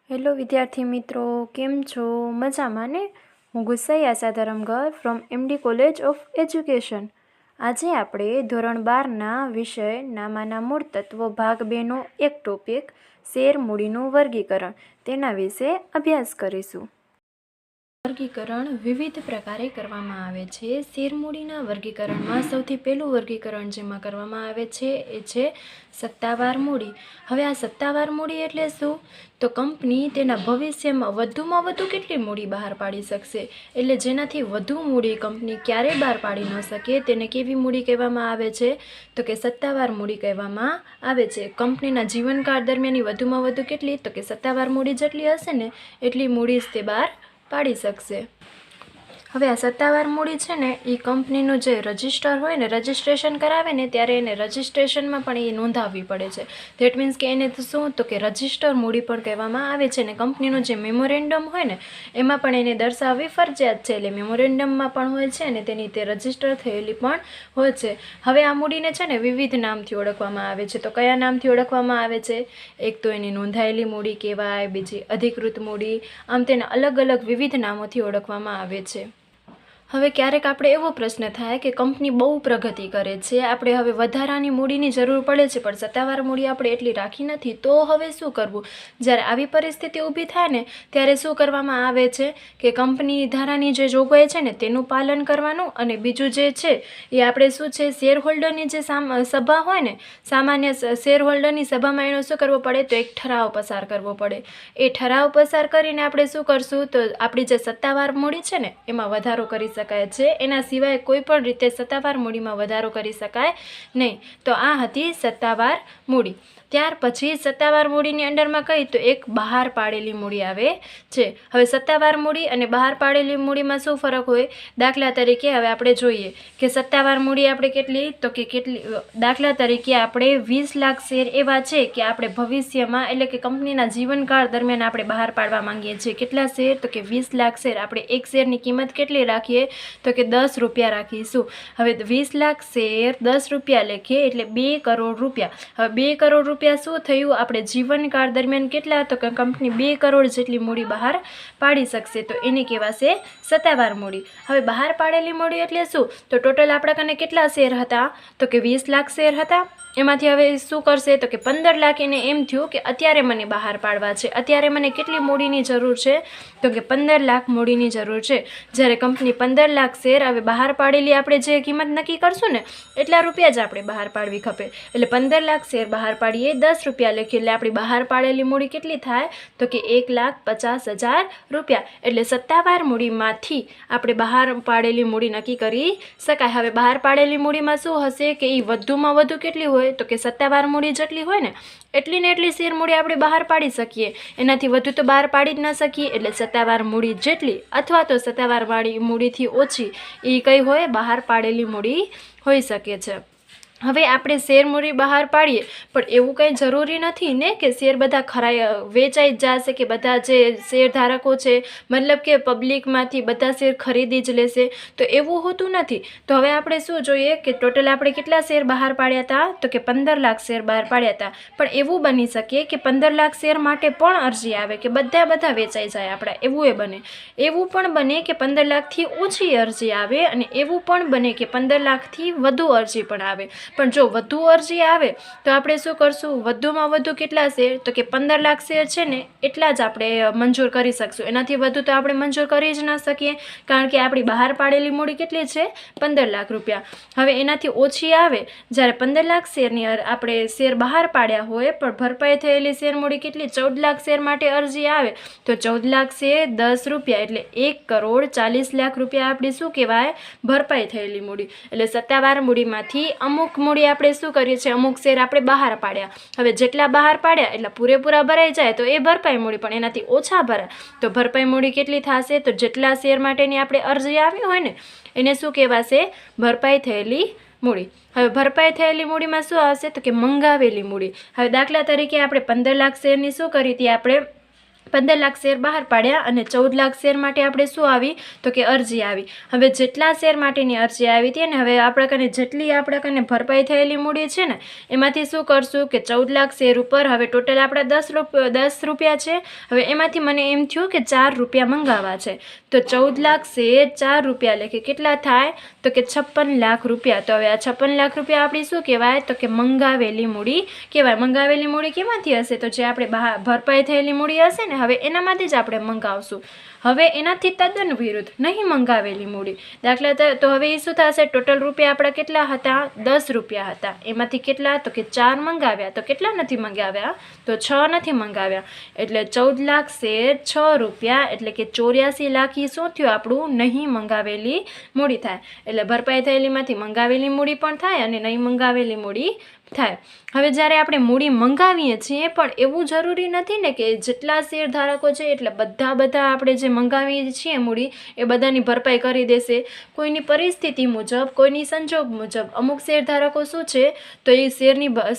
Hello વિદ્યાર્થી મિત્રો, કેમ છો? મજામાં ને? હું Gusai Asha Dharamgar from MD college of education. આજે આપણે ધોરણ 12ના વિષય નામાના મૂળ તત્વો ભાગ 2નો એક ટોપિક શેર મૂડીનું વર્ગીકરણ તેના વિશે અભ્યાસ કરીશું. વર્ગીકરણ વિવિધ પ્રકારે કરવામાં આવે છે. શેરમૂડીના વર્ગીકરણમાં સૌથી પહેલું વર્ગીકરણ જેમાં કરવામાં આવે છે એ છે સત્તાવાર મૂડી. હવે આ સત્તાવાર મૂડી એટલે શું? તો કંપની તેના ભવિષ્યમાં વધુમાં વધુ કેટલી મૂડી બહાર પાડી શકશે, એટલે જેનાથી વધુ મૂડી કંપની ક્યારેય બહાર પાડી ન શકે તેને કેવી મૂડી કહેવામાં આવે છે? તો કે સત્તાવાર મૂડી કહેવામાં આવે છે. કંપનીના જીવનકાળ દરમિયાન વધુમાં વધુ કેટલી? તો કે સત્તાવાર મૂડી જેટલી હશે ને એટલી મૂડી જ તે બહાર પાડી શકશે. હવે આ સત્તાવાર મૂડી છે ને એ કંપનીનું જે રજિસ્ટર હોય ને, રજિસ્ટ્રેશન કરાવે ને ત્યારે એને રજિસ્ટ્રેશનમાં પણ એ નોંધાવવી પડે છે. ધેટ મીન્સ કે એને શું? તો કે રજિસ્ટર મૂડી પણ કહેવામાં આવે છે. ને કંપનીનું જે મેમોરેન્ડમ હોય ને એમાં પણ એને દર્શાવવી ફરજિયાત છે. એટલે મેમોરેન્ડમમાં પણ હોય છે અને તેની તે રજિસ્ટર થયેલી પણ હોય છે. હવે આ મૂડીને છે ને વિવિધ નામથી ઓળખવામાં આવે છે. તો કયા નામથી ઓળખવામાં આવે છે? એક તો એની નોંધાયેલી મૂડી કહેવાય, બીજી અધિકૃત મૂડી. આમ તેના અલગ અલગ વિવિધ નામોથી ઓળખવામાં આવે છે. હવે ક્યારેક આપણે એવો પ્રશ્ન થાય કે કંપની બહુ પ્રગતિ કરે છે, આપણે હવે વધારાની મૂડીની જરૂર પડે છે પણ સત્તાવાર મૂડી આપણે એટલી રાખી નથી, તો હવે શું કરવું? જ્યારે આવી પરિસ્થિતિ ઊભી થાય ને ત્યારે શું કરવામાં આવે છે કે કંપની ધારાની જે જોગવાઈ છે ને તેનું પાલન કરવાનું, અને બીજું જે છે એ આપણે શું છે, શેર હોલ્ડરની જે સભા હોય ને, સામાન્ય શેર હોલ્ડરની સભામાં એનો શું કરવો પડે? તો એક ઠરાવ પસાર કરવો પડે. એ ઠરાવ પસાર કરીને આપણે શું કરશું? તો આપણી જે સત્તાવાર મૂડી છે ને એમાં વધારો કરી શકાય છે. એના સિવાય કોઈ પણ રીતે સત્તાવાર મૂડીમાં વધારો કરી શકાય નહીં. તો આ હતી સત્તાવાર મૂડી. ત્યાર પછી સત્તાવાર મૂડીની અંડરમાં કઈ? તો એક બહાર પાડેલી મૂડી આવે છે. હવે સત્તાવાર મૂડી અને બહાર પાડેલી મૂડીમાં શું ફરક હોય? દાખલા તરીકે હવે આપણે જોઈએ કે સત્તાવાર મૂડી આપણે કેટલી? તો કે કેટલી, દાખલા તરીકે આપણે 20 લાખ શેર એવા છે કે આપણે ભવિષ્યમાં એટલે કે કંપનીના જીવનકાળ દરમિયાન આપણે બહાર પાડવા માંગીએ છીએ. કેટલા શેર? તો કે 20 લાખ શેર. આપણે એક શેરની કિંમત કેટલી રાખીએ? તો કે 10 રૂપિયા રાખીશું. હવે 20 લાખ શેર 10 રૂપિયા લેખે એટલે 2 કરોડ રૂપિયા. હવે 2 કરોડ રૂપિયા શું થયું? આપણે જીવનકાળ દરમિયાન કેટલા? તો કે કંપની 2 કરોડ જેટલી મૂડી બહાર પાડી શકશે. તો એને કહેવાશે સત્તાવાર મૂડી. હવે બહાર પાડેલી મૂડી એટલે શું? તો ટોટલ આપણા કને કેટલા શેર હતા? તો કે 20 લાખ શેર હતા. એમાંથી હવે શું કરશે? તો કે 15 લાખ એને એમ થયું કે અત્યારે મને બહાર પાડવા છે. અત્યારે મને કેટલી મૂડીની જરૂર છે? તો કે 15 લાખ મૂડીની જરૂર છે. જ્યારે કંપની 15 લાખ શેર હવે બહાર પાડેલી આપણે જે કિંમત નક્કી કરશું ને એટલા રૂપિયા જ આપણે બહાર પાડવી ખપે. એટલે 15 લાખ શેર બહાર પાડીએ 10 રૂપિયા લખીએ એટલે આપણી બહાર પાડેલી મૂડી કેટલી થાય? તો કે 1,50,000 રૂપિયા. એટલે સત્તાવાર મૂડીમાંથી આપણે બહાર પાડેલી મૂડી નક્કી કરી શકાય. હવે બહાર પાડેલી મૂડીમાં શું હશે કે એ વધુમાં વધુ કેટલી હોય? તો કે સત્તાવાર મૂડી જેટલી હોય ને એટલી ને એટલી શેર મૂડી આપણે બહાર પાડી શકીએ. એનાથી વધુ તો બહાર પાડી જ ન શકીએ. એટલે સત્તાવાર મૂડી જેટલી અથવા તો સત્તાવાર મૂડીથી ઓછી એ કઈ હોય? બહાર પાડેલી મૂડી હોઈ શકે છે. હવે આપણે શેર મૂડી બહાર પાડીએ પણ એવું કંઈ જરૂરી નથી ને કે શેર બધા વેચાઈ જ જશે, કે બધા જે શેર ધારકો છે મતલબ કે પબ્લિકમાંથી બધા શેર ખરીદી જ લેશે. તો એવું હોતું નથી. તો હવે આપણે શું જોઈએ કે ટોટલ આપણે કેટલા શેર બહાર પાડ્યા હતા? તો કે 15 લાખ શેર બહાર પાડ્યા હતા. પણ એવું બની શકે કે 15 લાખ શેર માટે પણ અરજી આવે કે બધા વેચાઈ જાય આપણા. એવું એ બને. એવું પણ બને કે 15 લાખથી ઓછી અરજી આવે, અને એવું પણ બને કે 15 લાખથી વધુ અરજી પણ આવે. પણ જો વધુ અરજી આવે તો આપણે શું કરશું? વધુમાં વધુ કેટલા શેર? તો કે 15 લાખ શેર છે ને એટલા જ આપણે મંજૂર કરી શકશું. એનાથી વધુ તો આપણે મંજૂર કરી જ ન શકીએ, કારણ કે આપણી બહાર પાડેલી મૂડી કેટલી છે? 15 લાખ રૂપિયા. હવે એનાથી ઓછી આવે, જ્યારે 15 લાખ શેરની આપણે શેર બહાર પાડ્યા હોય પણ ભરપાઈ થયેલી શેર મૂડી કેટલી? 14 લાખ શેર માટે અરજી આવે તો 14 લાખ શેર 10 રૂપિયા એટલે 1,40,00,000 રૂપિયા આપણી શું કહેવાય? ભરપાઈ થયેલી મૂડી. એટલે સત્તાવાર મૂડીમાંથી અમુક મૂડી આપણે શું કરીએ છીએ? અમુક શેર આપણે બહાર પાડ્યા. હવે જેટલા બહાર પાડ્યા એટલા પૂરેપૂરા ભરાઈ જાય તો એ ભરપાઈ મૂડી, પણ એનાથી ઓછા ભરાય તો ભરપાઈ મૂડી કેટલી થશે? તો જેટલા શેર માટેની આપણે અરજી આવી હોય ને એને શું કહેવાશે? ભરપાઈ થયેલી મૂડી. હવે ભરપાઈ થયેલી મૂડીમાં શું આવશે? તો કે મંગાવેલી મૂડી. હવે દાખલા તરીકે આપણે 15 લાખ શેરની શું કરી હતી? આપણે 15 લાખ શેર બહાર પાડ્યા અને 14 લાખ શેર માટે આપણે શું આવી તો કે અરજી આવી. હવે જેટલા શેર માટેની અરજી આવી હતી ને હવે આપણા કને જેટલી આપણા કને ભરપાઈ થયેલી મૂડી છે ને એમાંથી શું કરશું કે 14 લાખ શેર ઉપર હવે ટોટલ આપણા 10 રૂપિયા છે. હવે એમાંથી મને એમ થયું કે 4 રૂપિયા મંગાવવા છે તો 14 લાખ શેર 4 રૂપિયા લેખે કેટલા થાય તો કે 56 લાખ રૂપિયા. તો હવે આ 56 લાખ રૂપિયા આપણી શું કહેવાય તો કે મંગાવેલી મૂડી કહેવાય. મંગાવેલી મૂડી કેમાંથી હશે તો જે આપણે ભરપાઈ થયેલી મૂડી હશે ને હવે એનામાંથી જ આપણે મંગાવશું. હવે એનાથી તદ્દન વિરુદ્ધ નહીં મંગાવેલી મૂડી દાખલા તો હવે એ શું થશે ટોટલ રૂપિયા આપણા કેટલા હતા 10 રૂપિયા હતા એમાંથી કેટલા તો કે 4 મંગાવ્યા તો કેટલા નથી મંગાવ્યા તો 6 નથી મંગાવ્યા એટલે 14 લાખ શેર 6 રૂપિયા એટલે કે 84 લાખ એ શું થયું આપણું નહીં મંગાવેલી મૂડી થાય. એટલે ભરપાઈ થયેલીમાંથી મંગાવેલી મૂડી પણ થાય અને નહીં મંગાવેલી મૂડી થાય. હવે જ્યારે આપણે મૂડી મંગાવીએ છીએ પણ એવું જરૂરી નથી ને કે જેટલા શેર ધારકો છે એટલે બધા આપણે જે મંગાવીએ છીએ મૂડી એ બધાની ભરપાઈ કરી દેશે. કોઈની પરિસ્થિતિ મુજબ કોઈની સંજોગ મુજબ અમુક શેર ધારકો શું છે તો એ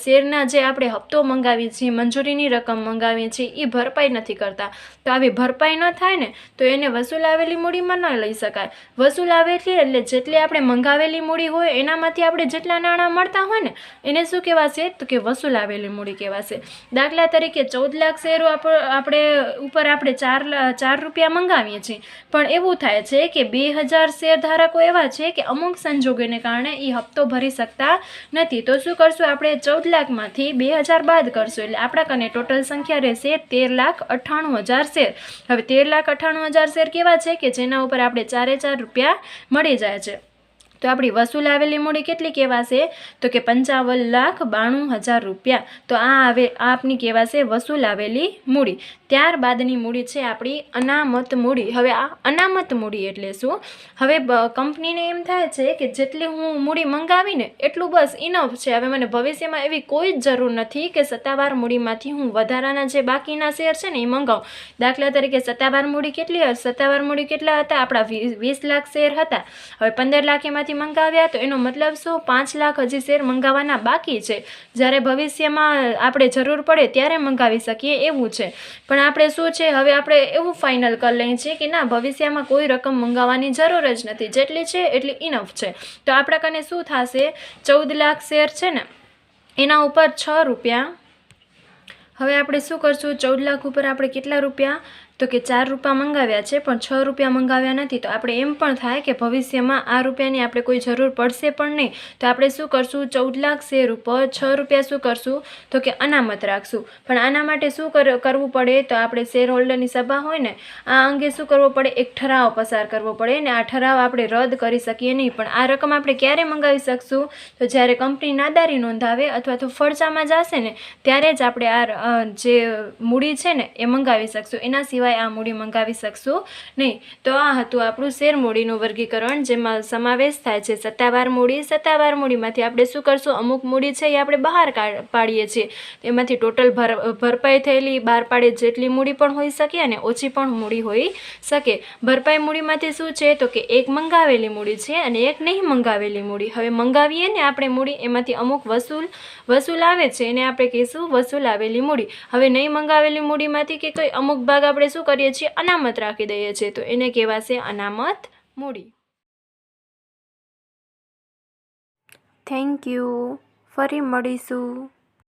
શેરના જે આપણે હપ્તો મંગાવીએ છીએ મંજૂરીની રકમ મંગાવીએ છીએ એ ભરપાઈ નથી કરતા. તો આવી ભરપાઈ ન થાય ને તો એને વસૂલાવેલી મૂડીમાં ન લઈ શકાય. વસૂલાવેલી એટલે જેટલી આપણે મંગાવેલી મૂડી હોય એનામાંથી આપણે જેટલા નાણાં મળતા હોય ને એને શું કહેવાશે તો કે વસૂલાવેલી મૂડી કહેવાશે. દાખલા તરીકે 14 લાખ શેરો આપણે 4 રૂપિયા મંગાવીએ છીએ પણ એવું થાય છે કે 2000 શેર ધારકો એવા છે કે અમુક સંજોગોને કારણે એ હપ્તો ભરી શકતા નથી. તો શું કરશું આપણે 14 લાખમાંથી 2000 બાદ કરશું એટલે આપણા કને ટોટલ સંખ્યા રહેશે 13,98,000 શેર. હવે 13,98,000 શેર કેવા છે કે જેના ઉપર આપણે 4 રૂપિયા મળી જાય છે. તો આપણી વસૂલાવેલી મૂડી કેટલી કહેવાશે તો કે 55,92,000 રૂપિયા. તો આ આપની કહેવાશે વસૂલાવેલી મૂડી. ત્યારબાદની મૂડી છે આપણી અનામત મૂડી. હવે આ અનામત મૂડી એટલે શું હવે કંપનીને એમ થાય છે કે જેટલી હું મૂડી મંગાવીને એટલું બસ ઇનફ છે. હવે મને ભવિષ્યમાં એવી કોઈ જ જરૂર નથી કે સત્તાવાર મૂડીમાંથી હું વધારાના જે બાકીના શેર છે ને એ મંગાવું. દાખલા તરીકે સત્તાવાર મૂડી કેટલા હતા આપણા 20 લાખ શેર હતા. હવે 15 લાખ એમાંથી મંગાવ્યા તો એનો મતલબ શું 5 લાખ હજી શેર મંગાવવાના બાકી છે. જ્યારે ભવિષ્યમાં આપણે જરૂર પડે ત્યારે મંગાવી શકીએ એવું છે. પણ આપણે શું છે હવે આપણે એવું ફાઇનલ કરી લઈએ છીએ કે ના ભવિષ્યમાં કોઈ રકમ મંગાવવાની જરૂર જ નથી જેટલી છે એટલી ઇનફ છે. તો આપણા કને શું થશે 14 લાખ શેર છે ને એના ઉપર 6 રૂપિયા. હવે આપણે શું કરશું 14 લાખ ઉપર આપણે કેટલા રૂપિયા તો કે 4 રૂપિયા મંગાવ્યા છે પણ 6 રૂપિયા મંગાવ્યા નથી. તો આપણે એમ પણ થાય કે ભવિષ્યમાં આ રૂપિયાની આપણે કોઈ જરૂર પડશે પણ નહીં. તો આપણે શું કરશું 14 લાખ શેર ઉપર 6 રૂપિયા શું કરશું તો કે અનામત રાખશું. પણ આના માટે શું કરવું પડે તો આપણે શેર હોલ્ડરની સભા હોય ને આ અંગે શું કરવું પડે એક ઠરાવ પસાર કરવો પડે ને આ ઠરાવ આપણે રદ કરી શકીએ નહીં. પણ આ રકમ આપણે ક્યારે મંગાવી શકશું તો જ્યારે કંપની નાદારી નોંધાવે અથવા તો ફરજામાં જશે ને ત્યારે જ આપણે આ જે મૂડી છે ને એ મંગાવી શકશું. એના સિવાય આ મૂડી મંગાવી શકશું નહીં. તો આ હતું આપણું શેર મૂડીનું વર્ગીકરણ જેમાં સમાવેશ થાય છે સત્તાવાર મૂડી. સત્તાવાર મૂડીમાંથી આપણે શું કરશું અમુક મૂડી છે એ આપણે બહાર પાડીએ છીએ. એમાંથી ટોટલ ભરપાઈ થયેલી બહાર પાડે જેટલી મૂડી પણ હોઈ શકે અને ઓછી પણ મૂડી હોઈ શકે. ભરપાઈ મૂડીમાંથી શું છે તો કે એક મંગાવેલી મૂડી છે અને એક નહીં મંગાવેલી મૂડી. હવે મંગાવીએ ને આપણે મૂડી એમાંથી અમુક વસૂલ આવે છે એને આપણે કહીશું વસૂલાવેલી મૂડી. હવે નહીં મંગાવેલી મૂડીમાંથી કે કોઈ અમુક ભાગ આપણે શું કરીએ છીએ અનામત રાખી દઈએ છીએ તો એને કહેવાશે અનામત મૂડી. Thank you. ફરી મળીશું.